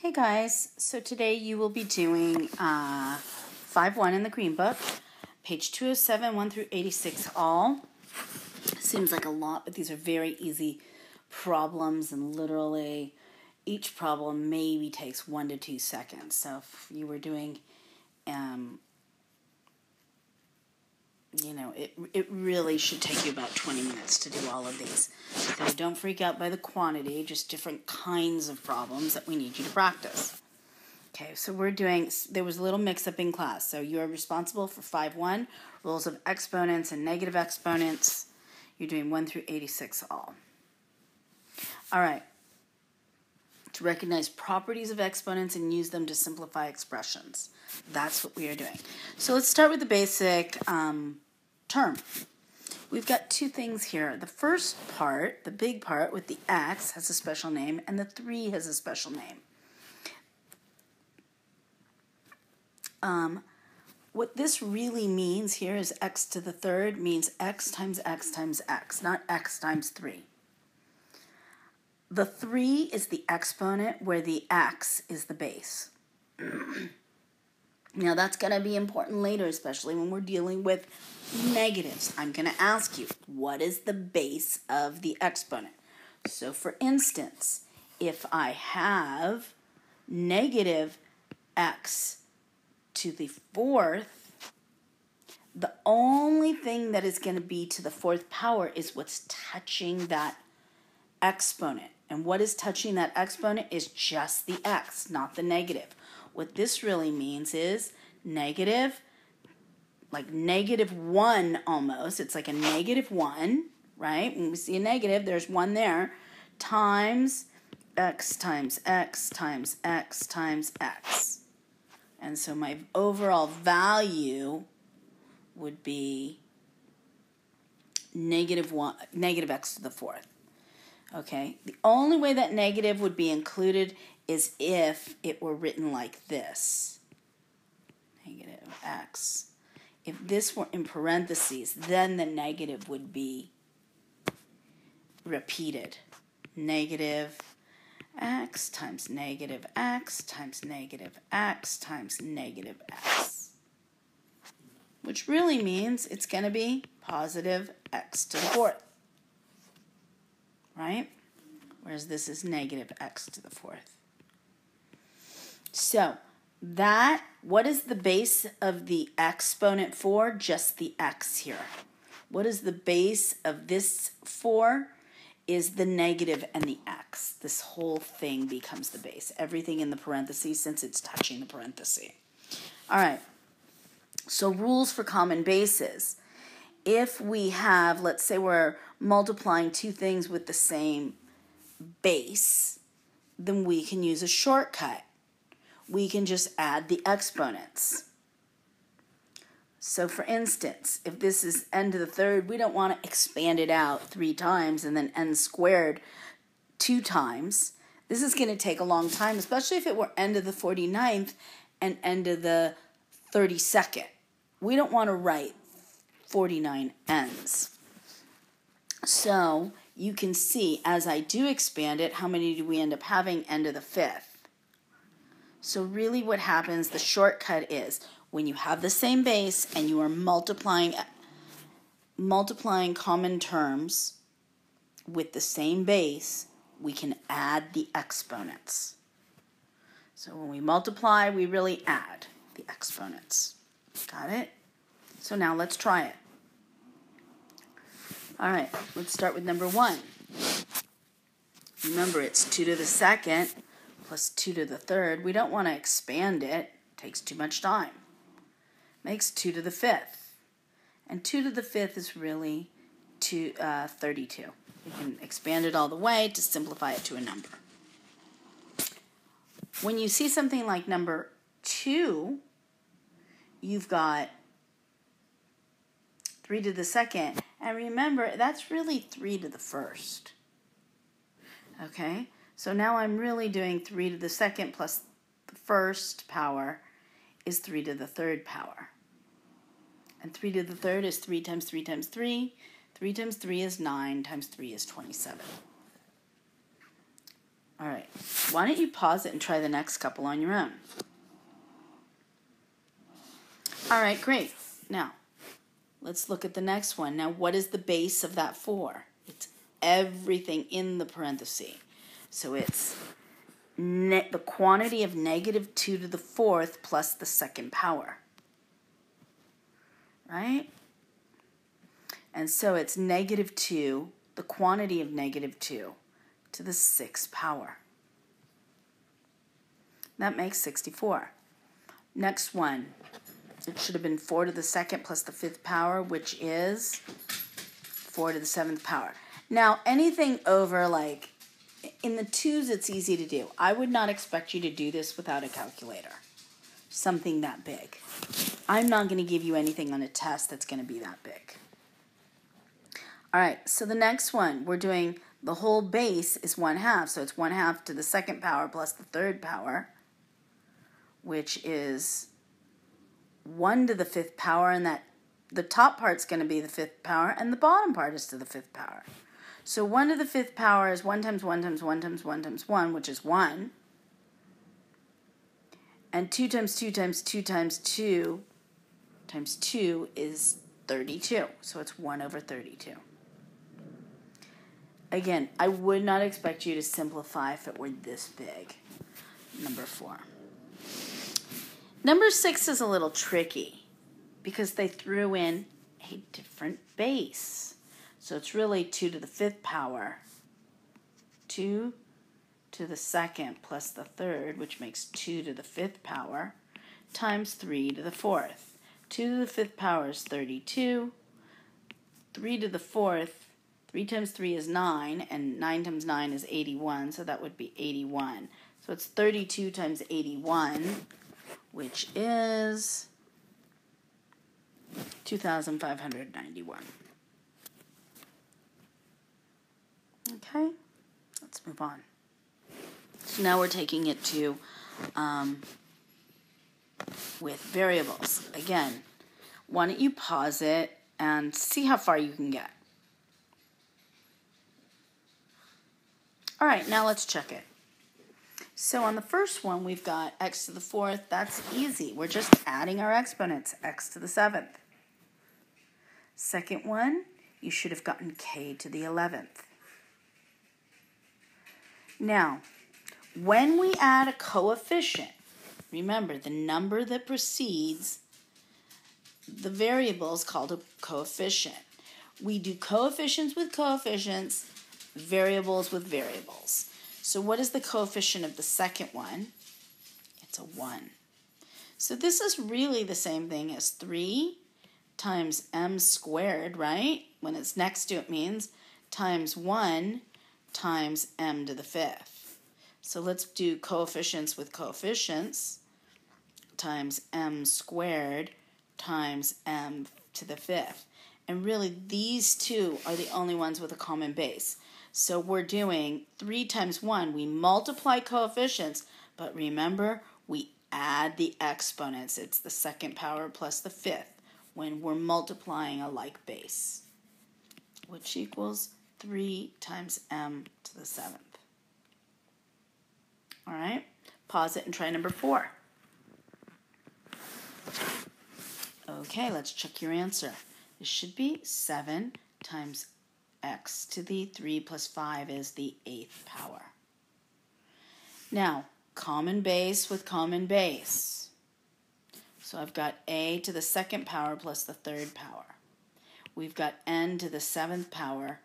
Hey guys, so today you will be doing 5-1 in the Green Book, page 207, 1 through 86 all. Seems like a lot, but these are very easy problems, and literally each problem maybe takes 1 to 2 seconds. So if you were doing, it really should take you about 20 minutes to do all of these. So don't freak out by the quantity, just different kinds of problems that we need you to practice. Okay, so there was a little mix-up in class. So you're responsible for 5-1, rules of exponents and negative exponents. You're doing 1 through 86 all. All right. To recognize properties of exponents and use them to simplify expressions. That's what we are doing. So let's start with the basic term. We've got two things here. The first part, the big part with the x, has a special name, and the 3 has a special name. What this really means here is x to the third means x times x times x, not x times 3. The 3 is the exponent where the x is the base. Now that's going to be important later, especially when we're dealing with negatives. I'm going to ask you, what is the base of the exponent? So for instance, if I have negative x to the 4th, the only thing that is going to be to the 4th power is what's touching that exponent. And what is touching that exponent is just the x, not the negative. What this really means is negative, like -1 almost. It's like a -1, right? When we see a negative, there's 1 there, times x times x times x times x. And so my overall value would be negative x to the 4th. Okay, the only way that negative would be included is if it were written like this. Negative x. If this were in parentheses, then the negative would be repeated. Negative x times negative x times negative x times negative x. Which really means it's going to be positive x to the 4th. Right? Whereas this is negative x to the 4th. So, what is the base of the exponent for? Just the x here. What is the base of this for? Is the negative and the x. This whole thing becomes the base. Everything in the parentheses, since it's touching the parenthesis. All right. So rules for common bases. If we have, let's say we're multiplying two things with the same base, then we can use a shortcut. We can just add the exponents. So for instance, if this is n to the 3rd, we don't want to expand it out 3 times and then n squared 2 times. This is going to take a long time, especially if it were n to the 49th and n to the 32nd. We don't want to write 49 n's. So you can see, as I do expand it, how many do we end up having? N to the 5th. So really what happens, the shortcut is, when you have the same base and you are multiplying common terms with the same base, we can add the exponents. So when we multiply, we really add the exponents. Got it? So now let's try it. All right, let's start with number 1. Remember, it's 2 to the 2nd plus 2 to the 3rd. We don't want to expand it. It takes too much time. Makes 2 to the 5th. And 2 to the 5th is really 32. We can expand it all the way to simplify it to a number. When you see something like number 2, you've got 3 to the 2nd. And remember, that's really 3 to the 1st. Okay? So now I'm really doing 3 to the 2nd plus the 1st power is 3 to the 3rd power. And 3 to the 3rd is 3 times 3 times 3. 3 times 3 is 9 times 3 is 27. All right, why don't you pause it and try the next couple on your own? All right, great. Now, let's look at the next one. Now, what is the base of that 4? It's everything in the parenthesis. So it's the quantity of negative 2 to the 4th plus the second power. Right? And so it's negative 2, the quantity of negative 2 to the 6th power. That makes 64. Next one, it should have been 4 to the 2nd plus the 5th power, which is 4 to the 7th power. Now, anything over, like, in the 2s, it's easy to do. I would not expect you to do this without a calculator. Something that big. I'm not going to give you anything on a test that's going to be that big. All right, so the next one, we're doing the whole base is 1/2. So it's 1/2 to the 2nd power plus the 3rd power, which is 1 to the 5th power, and that the top part's going to be the 5th power, and the bottom part is to the 5th power. So 1 to the 5th power is 1 times 1 times 1 times 1 times 1, which is 1. And 2 times 2 times 2 times 2 times 2 is 32. So it's 1 over 32. Again, I would not expect you to simplify if it were this big. Number 4. Number 6 is a little tricky because they threw in a different base. So it's really 2 to the 5th power, 2 to the 2nd plus the 3rd, which makes 2 to the 5th power, times 3 to the 4th. 2 to the 5th power is 32. 3 to the 4th, 3 times 3 is 9, and 9 times 9 is 81, so that would be 81. So it's 32 times 81, which is 2,591. Okay, let's move on. So now we're taking it to with variables. Again, why don't you pause it and see how far you can get. All right, now let's check it. So on the first one, we've got x to the 4th. That's easy. We're just adding our exponents, x to the 7th. Second one, you should have gotten k to the 11th. Now, when we add a coefficient, remember the number that precedes the variable is called a coefficient. We do coefficients with coefficients, variables with variables. So what is the coefficient of the second one? It's a 1. So this is really the same thing as 3 times m squared, right? When it's next to it means times 1 times m to the 5th. So let's do coefficients with coefficients times m squared times m to the 5th. And really these two are the only ones with a common base. So we're doing 3 times 1. We multiply coefficients, but remember we add the exponents. It's the 2nd power plus the 5th when we're multiplying a like base, which equals 3 times m to the 7th. All right, pause it and try number 4. Okay, let's check your answer. This should be 7 times x to the 3 plus 5 is the 8th power. Now, common base with common base. So I've got a to the 2nd power plus the 3rd power. We've got n to the 7th power.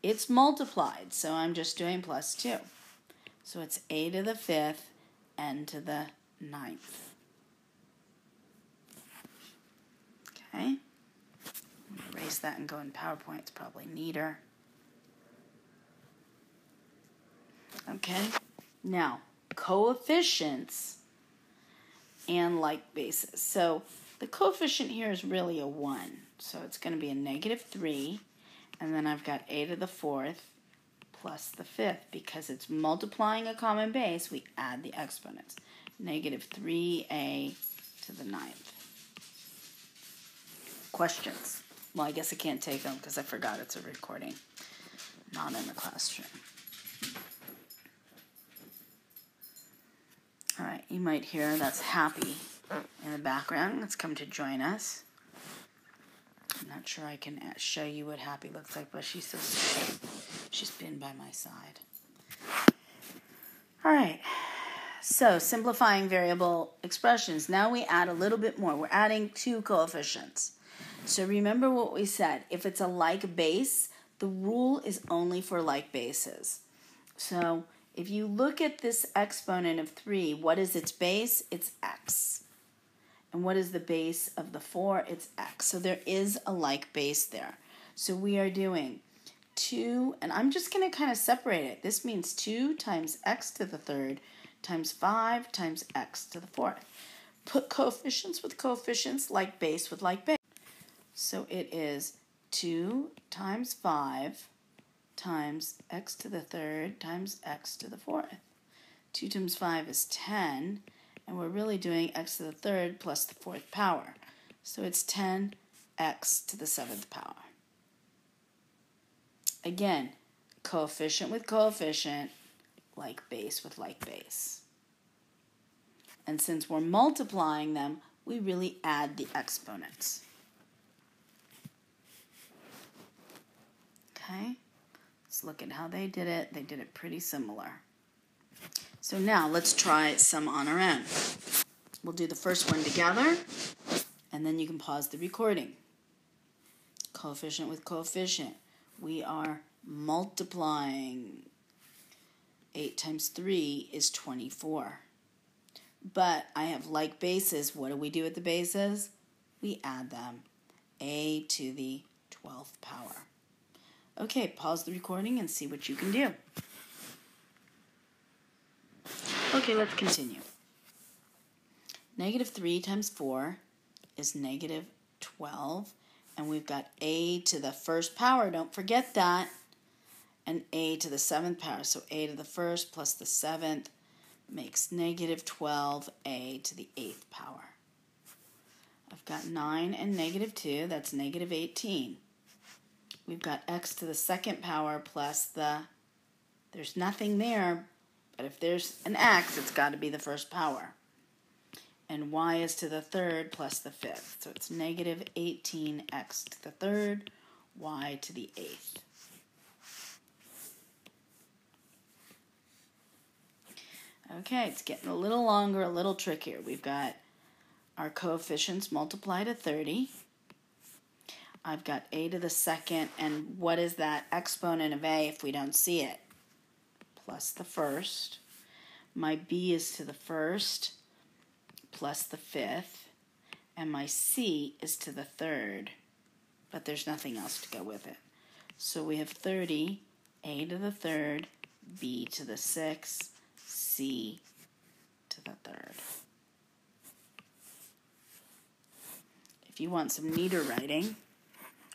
It's multiplied, so I'm just doing plus 2. So it's a to the 5th, n to the 9th. Okay. Erase that and go in PowerPoint. It's probably neater. Okay. Now, coefficients and like bases. So the coefficient here is really a 1. So it's going to be a -3. And then I've got a to the 4th plus the 5th. Because it's multiplying a common base, we add the exponents. -3a to the 9th. Questions? Well, I guess I can't take them because I forgot it's a recording, not in the classroom. All right, you might hear that's Happy in the background. Let's come to join us. I'm not sure I can show you what Happy looks like, but she's so sweet. She's been by my side. All right, so simplifying variable expressions. Now we add a little bit more. We're adding 2 coefficients. So remember what we said. If it's a like base, the rule is only for like bases. So if you look at this exponent of 3, what is its base? It's x. And what is the base of the 4? It's x. So there is a like base there. So we are doing 2, and I'm just going to kind of separate it. This means 2 times x to the 3rd times 5 times x to the 4th. Put coefficients with coefficients, like base with like base. So it is 2 times 5 times x to the 3rd times x to the 4th. 2 times 5 is 10, and we're really doing x to the 3rd plus the 4th power. So it's 10x to the 7th power. Again, coefficient with coefficient, like base with like base. And since we're multiplying them, we really add the exponents. Okay, let's look at how they did it. They did it pretty similar. So now let's try some on our own. We'll do the first one together, and then you can pause the recording. Coefficient with coefficient. We are multiplying. 8 times 3 is 24. But I have like bases. What do we do with the bases? We add them. A to the 12th power. Okay, pause the recording and see what you can do. Okay, let's continue. Negative 3 times 4 is negative 12. And we've got a to the 1st power. Don't forget that. And a to the 7th power. So a to the 1st plus the 7th makes negative 12a to the 8th power. I've got 9 and negative 2. That's negative 18. We've got x to the 2nd power plus there's nothing there, but if there's an x, it's got to be the 1st power. And y is to the 3rd plus the 5th. So it's negative 18x to the 3rd, y to the 8th. Okay, it's getting a little longer, a little trickier. We've got our coefficients multiply to 30. I've got a to the 2nd, and what is that exponent of a if we don't see it? Plus the 1st. My b is to the 1st plus the 5th, and my c is to the 3rd, but there's nothing else to go with it. So we have 30, a to the 3rd, b to the 6th, c to the 3rd. If you want some neater writing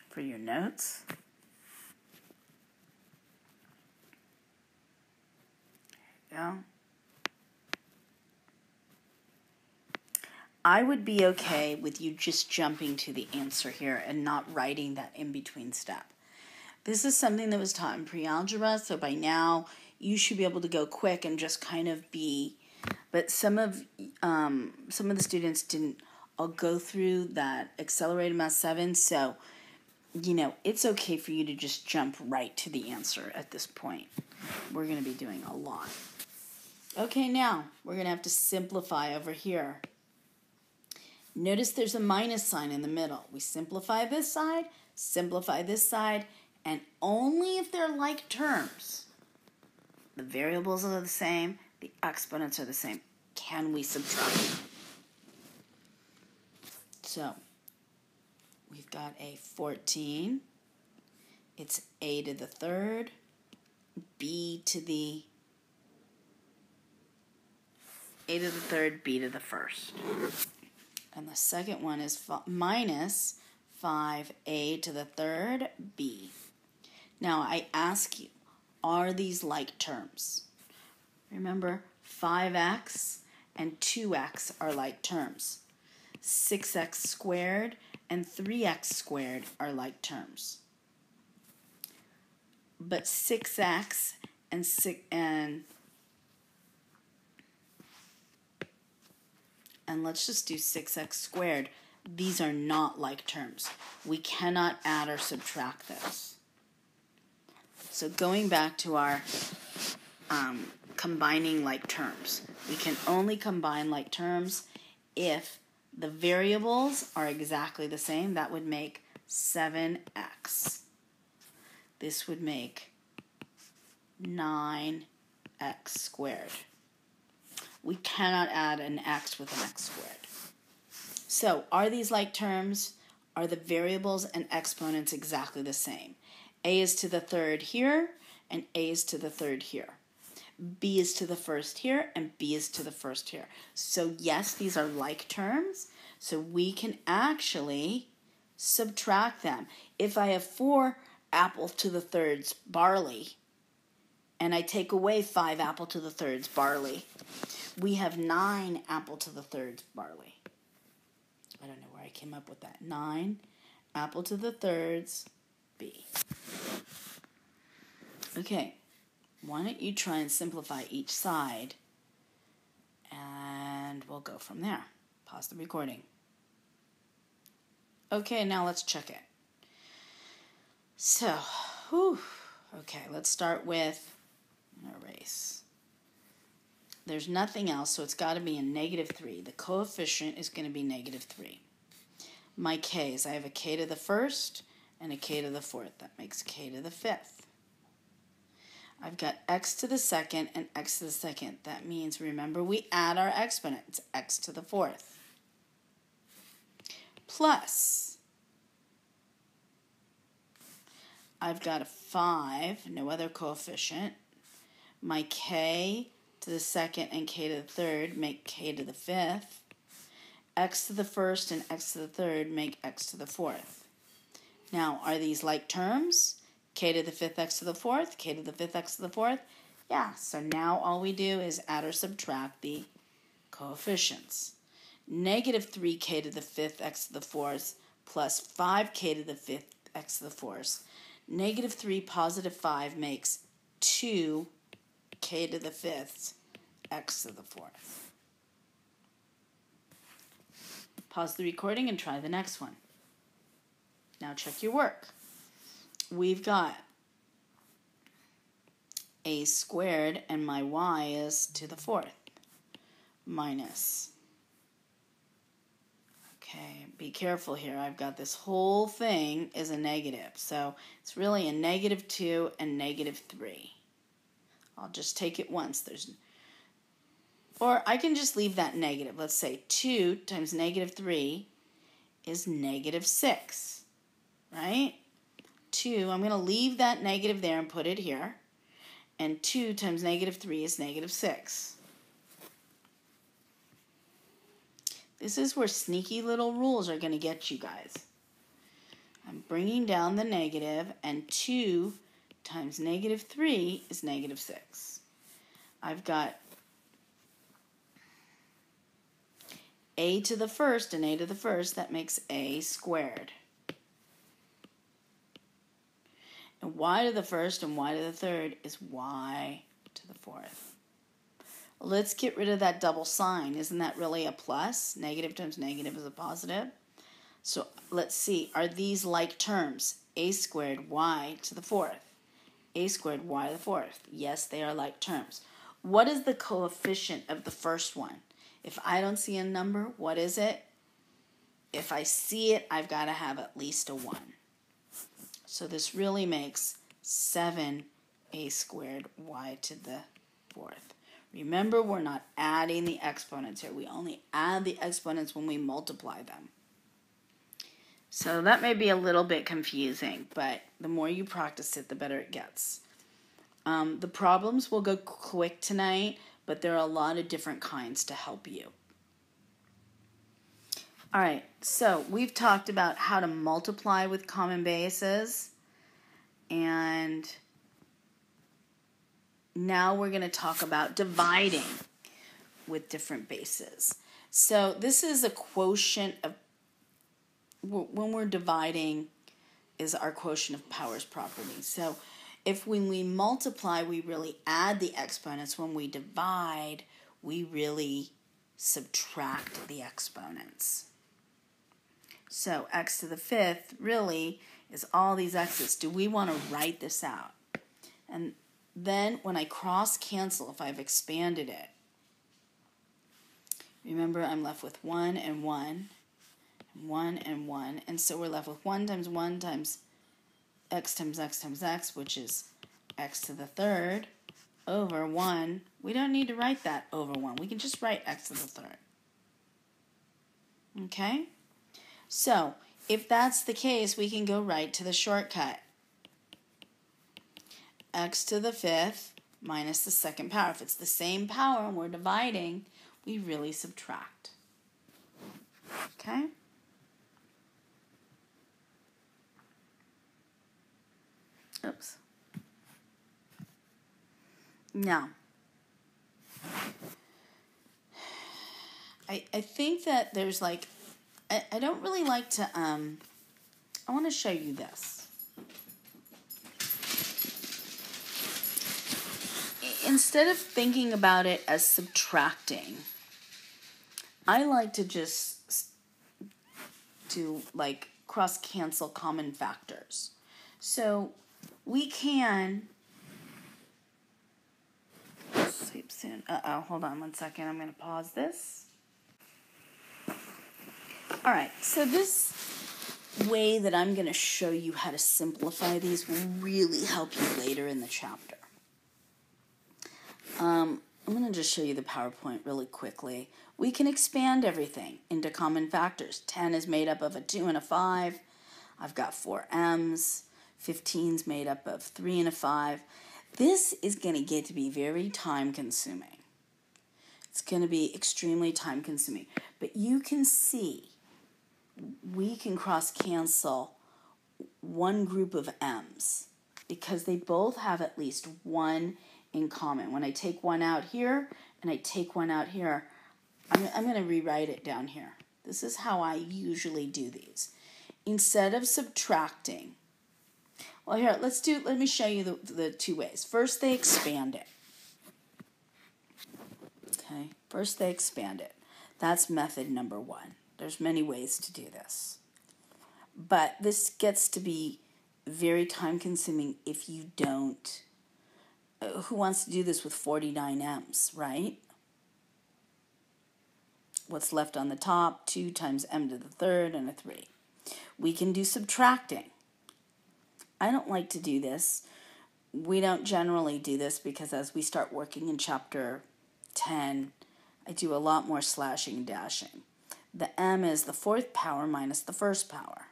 for your notes, there you go. I would be okay with you just jumping to the answer here and not writing that in-between step. This is something that was taught in pre-algebra, so by now you should be able to go quick and just kind of be, but some of the students didn't all go through that accelerated math 7, so it's okay for you to just jump right to the answer at this point. We're going to be doing a lot. Okay, now we're going to have to simplify over here. Notice there's a minus sign in the middle. We simplify this side, and only if they're like terms, the variables are the same, the exponents are the same, can we subtract. So we've got a 14. It's a to the 3rd, b to the a to the 3rd, b to the 1st. And the second one is minus 5a to the 3rd, b. Now I ask you, are these like terms? Remember, 5x and 2x are like terms. 6x squared and 3x squared are like terms. But 6x and and let's just do 6x squared. These are not like terms. We cannot add or subtract those. So going back to our combining like terms, we can only combine like terms if the variables are exactly the same. That would make 7x. This would make 9x squared. We cannot add an x with an x squared. So are these like terms? Are the variables and exponents exactly the same? A is to the third here, and A is to the third here. B is to the first here, and B is to the first here. So yes, these are like terms, so we can actually subtract them. If I have 4 apple to the thirds barley, and I take away 5 apple to the thirds barley, we have 9 apple to the thirds barley. I don't know where I came up with that. 9 apple to the thirds B. Okay, why don't you try and simplify each side, and we'll go from there. Pause the recording. Okay, now let's check it. So, okay, let's start with erase. There's nothing else, so it's got to be a -3. The coefficient is going to be -3. My k's, I have a k to the first and a k to the fourth. That makes k to the fifth. I've got x to the second and x to the second. That means, remember, we add our exponent. It's x to the fourth. Plus, I've got a 5, no other coefficient. My k to the second and k to the third make k to the fifth. X to the first and x to the third make x to the fourth. Now, are these like terms? K to the fifth, x to the fourth, k to the fifth, x to the fourth. Yeah, so now all we do is add or subtract the coefficients. -3k to the fifth, x to the fourth, plus 5k to the fifth, x to the fourth. -3 positive 5 makes 2k to the fifth, x to the fourth. Pause the recording and try the next one. Now check your work. We've got a squared, and my y is to the fourth, minus. Okay, be careful here. I've got this whole thing is a negative. So it's really a -2 and -3. I'll just take it once. Or I can just leave that negative. Let's say 2 times -3 is -6, right? 2, I'm going to leave that negative there and put it here. And 2 times -3 is -6. This is where sneaky little rules are going to get you guys. I'm bringing down the negative, and 2 times -3 is -6. I've got a to the first and a to the first. That makes a squared. And y to the first and y to the third is y to the fourth. Let's get rid of that double sign. Isn't that really a plus? Negative times negative is a positive. So let's see. Are these like terms? A squared y to the fourth. A squared y to the fourth. Yes, they are like terms. What is the coefficient of the first one? If I don't see a number, what is it? If I see it, I've got to have at least a 1. So this really makes 7a squared y to the fourth. Remember, we're not adding the exponents here. We only add the exponents when we multiply them. So that may be a little bit confusing, but the more you practice it, the better it gets. The problems will go quick tonight, but there are a lot of different kinds to help you. All right, so we've talked about how to multiply with common bases, and now we're going to talk about dividing with different bases. So this is a quotient of, when we're dividing, is our quotient of powers property. So if when we multiply, we really add the exponents, when we divide, we really subtract the exponents. So x to the 5th really is all these x's. Do we want to write this out? And then when I cross cancel, if I've expanded it, remember I'm left with 1 and 1, and 1 and 1, and so we're left with 1 times x times x times x, which is x to the 3rd over 1. We don't need to write that over 1. We can just write x to the 3rd. Okay? So, if that's the case, we can go right to the shortcut. X to the 5th minus the 2nd power. If it's the same power and we're dividing, we really subtract. Okay? Oops. Now, I think that there's like, I don't really like to, I want to show you this. Instead of thinking about it as subtracting, I like to just like cross cancel common factors. So we can, sleep soon. Hold on one second. I'm going to pause this. All right, so this way that I'm going to show you how to simplify these will really help you later in the chapter. I'm going to just show you the PowerPoint really quickly. We can expand everything into common factors. 10 is made up of a 2 and a 5. I've got 4 m's. 15 is made up of 3 and a 5. This is going to get to be very time-consuming. It's going to be extremely time-consuming. But you can see we can cross-cancel one group of m's because they both have at least one in common. When I take one out here and I take one out here, I'm going to rewrite it down here. This is how I usually do these. Instead of subtracting, well, here, let me show you the two ways. First, they expand it. Okay, first they expand it. That's method number 1. There's many ways to do this. But this gets to be very time-consuming if you don't. Who wants to do this with 49 m's, right? What's left on the top? 2 times m to the 3rd and a 3. We can do subtracting. I don't like to do this. We don't generally do this because as we start working in chapter 10, I do a lot more slashing and dashing. The m is the 4th power minus the 1st power.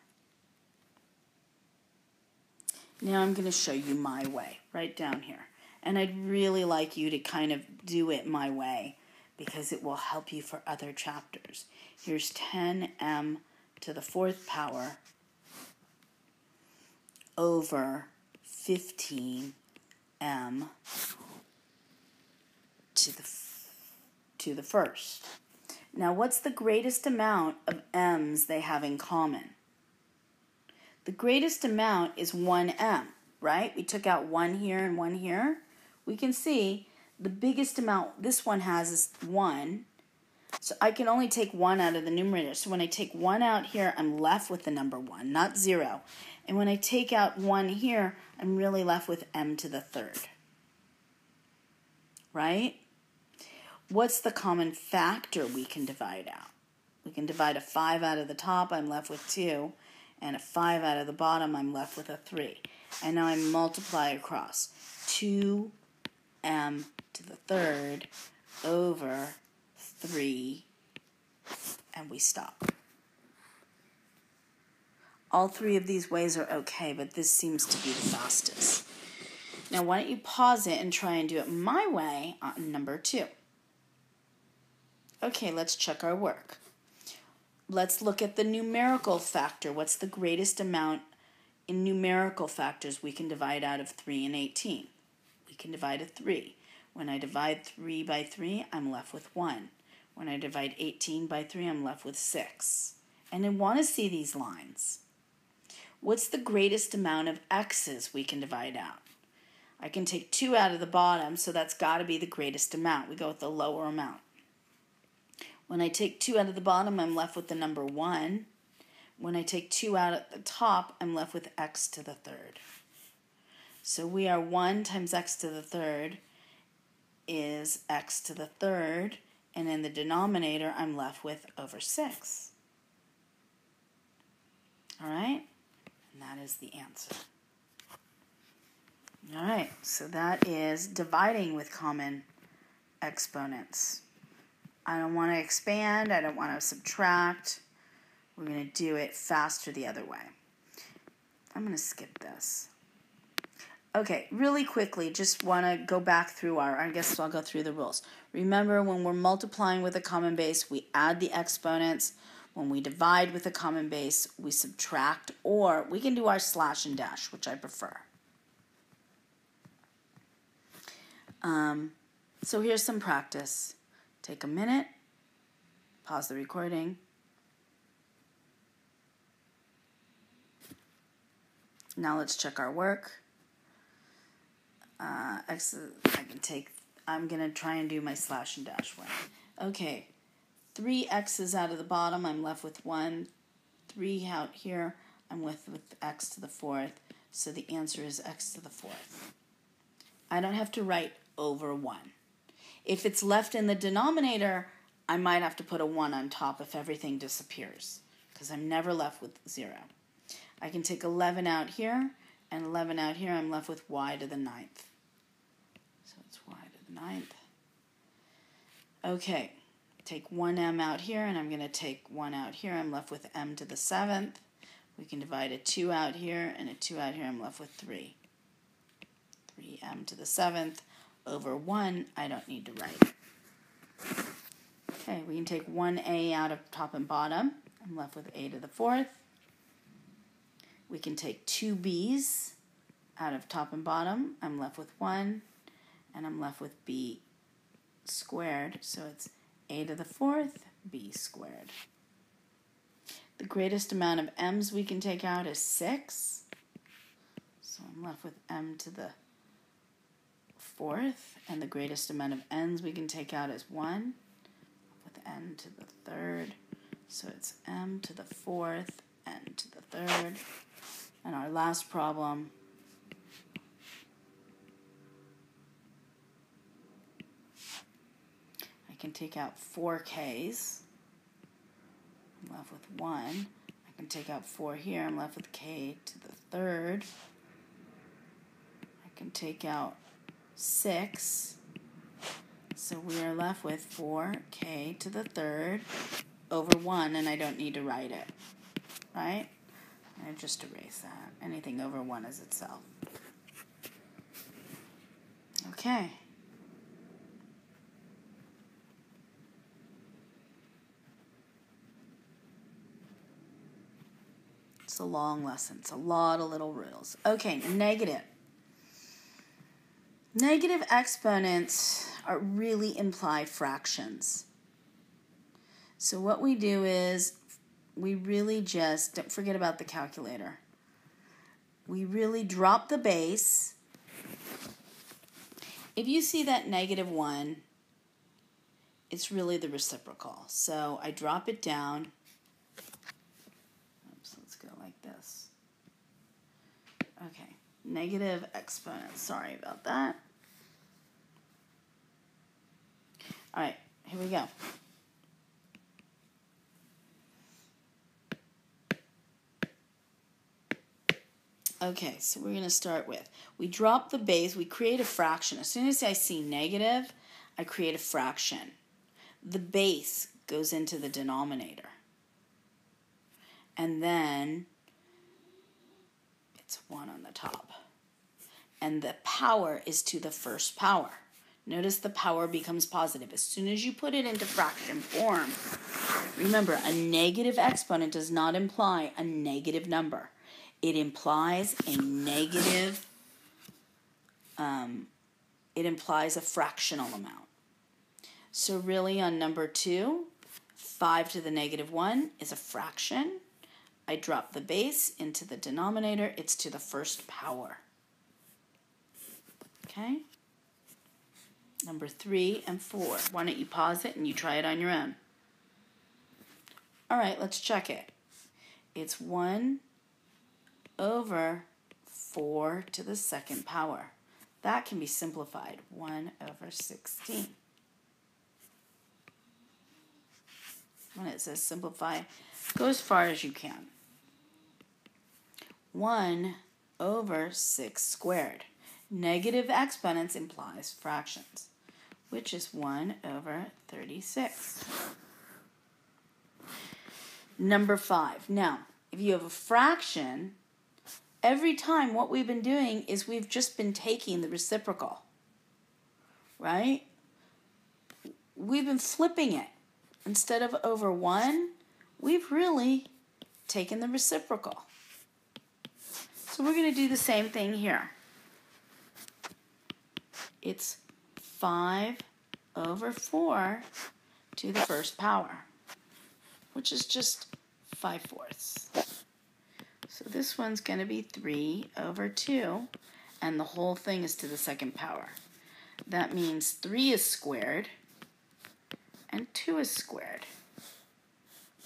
Now I'm going to show you my way, right down here. And I'd really like you to kind of do it my way because it will help you for other chapters. Here's 10m to the 4th power over 15m to the 1st. Now, what's the greatest amount of m's they have in common? The greatest amount is 1m, right? We took out 1 here and 1 here. We can see the biggest amount this one has is 1. So I can only take 1 out of the numerator. So when I take 1 out here, I'm left with the number 1, not 0. And when I take out 1 here, I'm really left with m to the 3rd. Right? What's the common factor we can divide out? We can divide a 5 out of the top, I'm left with 2. And a 5 out of the bottom, I'm left with a 3. And now I multiply across. 2m to the 3rd over 3, and we stop. All 3 of these ways are okay, but this seems to be the fastest. Now, why don't you pause it and try and do it my way on number 2. Okay, let's check our work. Let's look at the numerical factor. What's the greatest amount in numerical factors we can divide out of 3 and 18? We can divide a 3. When I divide 3 by 3, I'm left with 1. When I divide 18 by 3, I'm left with 6. And I want to see these lines. What's the greatest amount of x's we can divide out? I can take 2 out of the bottom, so that's got to be the greatest amount. We go with the lower amount. When I take 2 out of the bottom, I'm left with the number 1. When I take 2 out at the top, I'm left with x to the third. So we are 1 times x to the third is x to the third, and in the denominator, I'm left with over 6. All right? And that is the answer. All right, so that is dividing with common exponents. I don't want to expand. I don't want to subtract. We're going to do it faster the other way. I'm going to skip this. Okay, really quickly, just want to go back through I guess I'll go through the rules. Remember, when we're multiplying with a common base, we add the exponents. When we divide with a common base, we subtract, or we can do our slash and dash, which I prefer. So here's some practice. Take a minute, pause the recording. Now let's check our work. I'm going to try and do my slash and dash one. Okay, 3 x's out of the bottom, I'm left with 1. 3 out here, I'm with x to the fourth. So the answer is x to the fourth. I don't have to write over 1. If it's left in the denominator, I might have to put a 1 on top if everything disappears, because I'm never left with 0. I can take 11 out here, and 11 out here, I'm left with y to the 9th. So it's y to the 9th. Okay, take 1m out here, and I'm going to take 1 out here. I'm left with m to the 7th. We can divide a 2 out here, and a 2 out here, I'm left with 3. 3m to the 7th over 1, I don't need to write. Okay, we can take 1a out of top and bottom. I'm left with a to the 4th. We can take 2 b's out of top and bottom. I'm left with 1, and I'm left with b squared. So it's a to the 4th, b squared. The greatest amount of m's we can take out is 6. So I'm left with m to the 4th, and the greatest amount of n's we can take out is 1, with n to the 3rd. So it's m to the 4th, n to the 3rd. And our last problem, I can take out 4 k's. I'm left with 1. I can take out 4 here. I'm left with k to the 3rd. I can take out 6. So we are left with 4k to the 3rd over 1, and I don't need to write it, right? I just erase that. Anything over 1 is itself. Okay. It's a long lesson. It's a lot of little rules. Okay, negative. Negative exponents really imply fractions. So what we do is we really just, don't forget about the calculator. We really drop the base. If you see that -1, it's really the reciprocal. So I drop it down. Oops, let's go like this. Okay, negative exponents. Sorry about that. All right, here we go. Okay, so we're going to start with, we drop the base, we create a fraction. As soon as I see negative, I create a fraction. The base goes into the denominator. And then it's 1 on the top. And the power is to the first power. Notice the power becomes positive. As soon as you put it into fraction form, remember, a negative exponent does not imply a negative number. It implies a negative, it implies a fractional amount. So really on number 2, 5 to the -1 is a fraction. I drop the base into the denominator. It's to the first power. Okay? Number 3 and 4. Why don't you pause it and you try it on your own? All right, let's check it. It's 1 over 4 to the second power. That can be simplified. 1 over 16. When it says simplify, go as far as you can. 1 over 6 squared. Negative exponents implies fractions, which is 1 over 36. Number 5. Now, if you have a fraction, every time what we've been doing is we've just been taking the reciprocal, right? We've been flipping it. Instead of over 1, we've really taken the reciprocal. So we're going to do the same thing here. It's 5 over 4 to the first power, which is just 5/4. So this one's going to be 3 over 2, and the whole thing is to the second power. That means 3 is squared, and 2 is squared.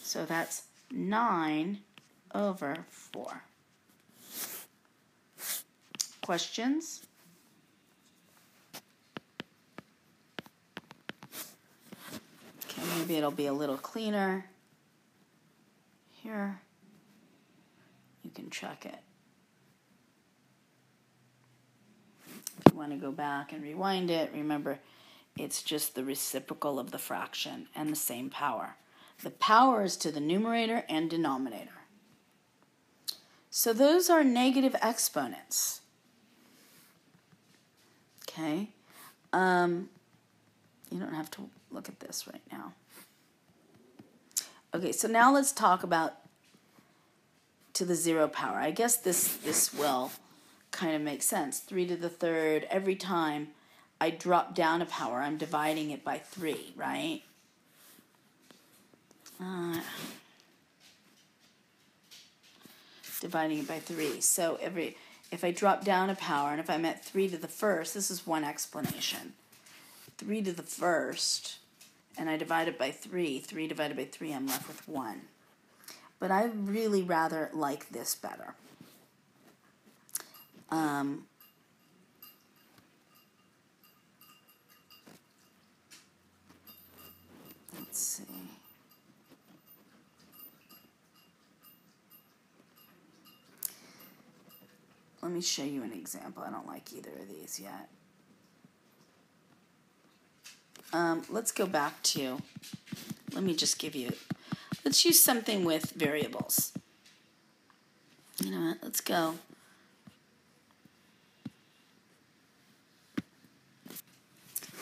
So that's 9 over 4. Questions? Okay, maybe it'll be a little cleaner. Here, you can check it. If you want to go back and rewind it, remember it's just the reciprocal of the fraction and the same power. The power is to the numerator and denominator. So those are negative exponents. Okay? You don't have to look at this right now. Okay, so now let's talk about to the 0 power. I guess this will kind of make sense. 3 to the third, every time I drop down a power, I'm dividing it by 3, right? Dividing it by 3. So if I drop down a power, and if I'm at 3 to the first, this is one explanation. 3 to the first, and I divide it by 3. 3 divided by 3, I'm left with 1. But I really rather like this better. Let's see. Let me show you an example. I don't like either of these yet. Let's go back to, let me just give you, let's use something with variables. You know what, let's go.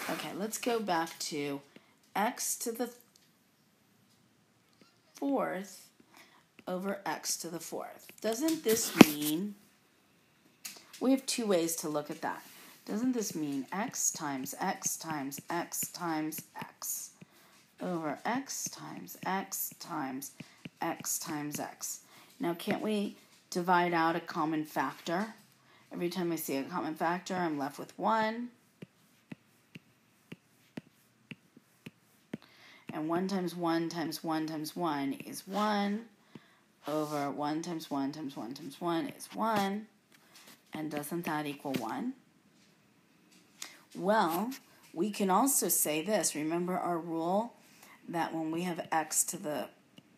Okay, let's go back to x to the 4th over x to the 4th. Doesn't this mean, we have two ways to look at that. Doesn't this mean x times x times x times x over x times x times x times x? Now, can't we divide out a common factor? Every time I see a common factor, I'm left with 1. And 1 times 1 times 1 times 1 is 1 over 1 times 1 times 1 times 1 is 1. And doesn't that equal 1? Well, we can also say this. Remember our rule that when we have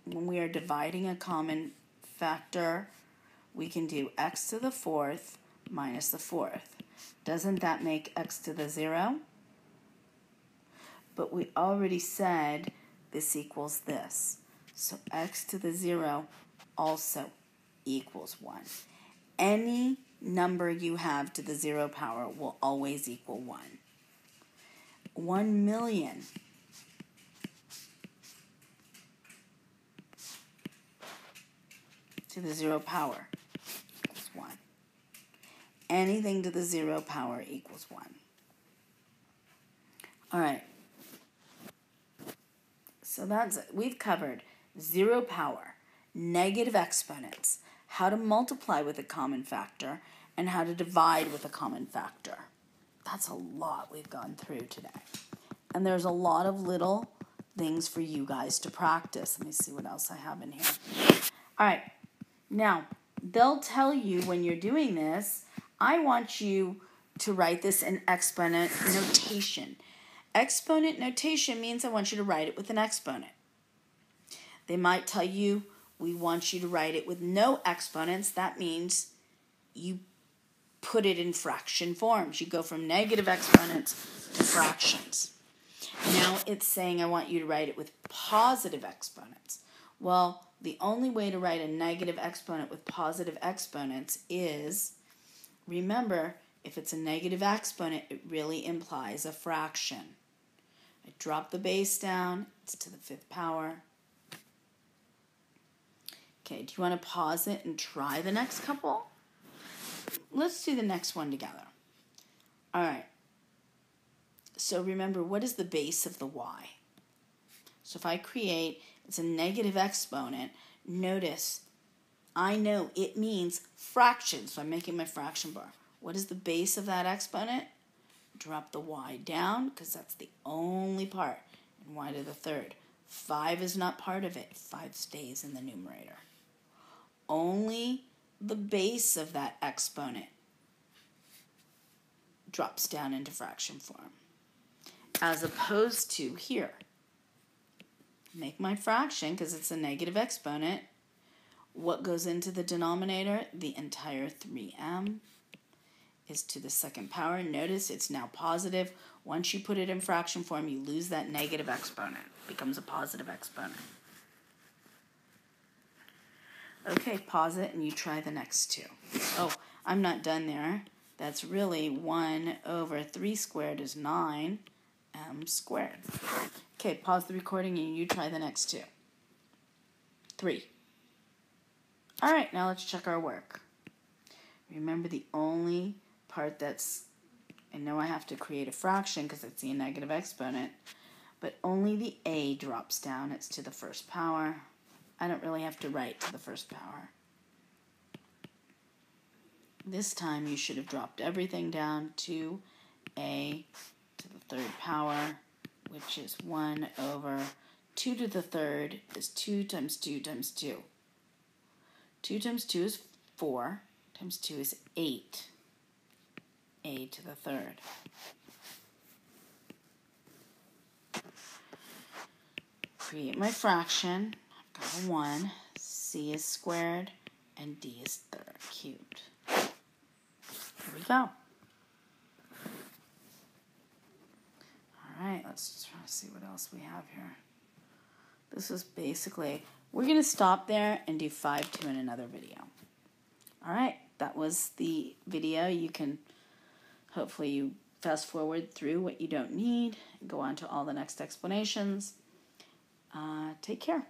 when we are dividing a common factor, we can do x to the 4th minus the 4th. Doesn't that make x to the 0? But we already said this equals this. So x to the 0 also equals 1. Any number you have to the 0 power will always equal 1. 1 million to the 0 power equals 1. Anything to the 0 power equals 1. All right. So that's it. We've covered 0 power, negative exponents, how to multiply with a common factor, and how to divide with a common factor. That's a lot we've gone through today. And there's a lot of little things for you guys to practice. Let me see what else I have in here. All right. Now, they'll tell you when you're doing this, I want you to write this in exponent notation. Exponent notation means I want you to write it with an exponent. They might tell you, we want you to write it with no exponents. That means you put it in fraction forms. You go from negative exponents to fractions. Now it's saying I want you to write it with positive exponents. Well, the only way to write a negative exponent with positive exponents is, remember, if it's a negative exponent, it really implies a fraction. I drop the base down, it's to the 5th power. Okay, do you want to pause it and try the next couple? Let's do the next one together. All right. So remember, what is the base of the y? So if I create, it's a negative exponent, notice I know it means fraction, so I'm making my fraction bar. What is the base of that exponent? Drop the y down, because that's the only part, and y to the 3rd. 5 is not part of it. 5 stays in the numerator. Only the base of that exponent drops down into fraction form. As opposed to here, make my fraction, because it's a negative exponent. What goes into the denominator? The entire 3m is to the 2nd power. Notice it's now positive. Once you put it in fraction form, you lose that negative exponent. It becomes a positive exponent. Okay, pause it and you try the next two. Oh, I'm not done there. That's really 1 over 3 squared is 9m squared. Okay, pause the recording and you try the next two. 3. All right, now let's check our work. Remember, the only part that's, I know I have to create a fraction because it's a negative exponent, but only the a drops down. It's to the 1st power. I don't really have to write to the 1st power. This time you should have dropped everything down to a to the 3rd power, which is 1 over 2 to the 3rd is 2 times 2 times 2. 2 times 2 is 4, times 2 is 8. A to the 3rd. Create my fraction. I've got a 1. C is squared, and D is 3rd cubed. Here we go. All right, let's try to see what else we have here. This is basically, we're going to stop there and do 5-2 in another video. All right, that was the video. You can, hopefully you fast forward through what you don't need and go on to all the next explanations. Take care.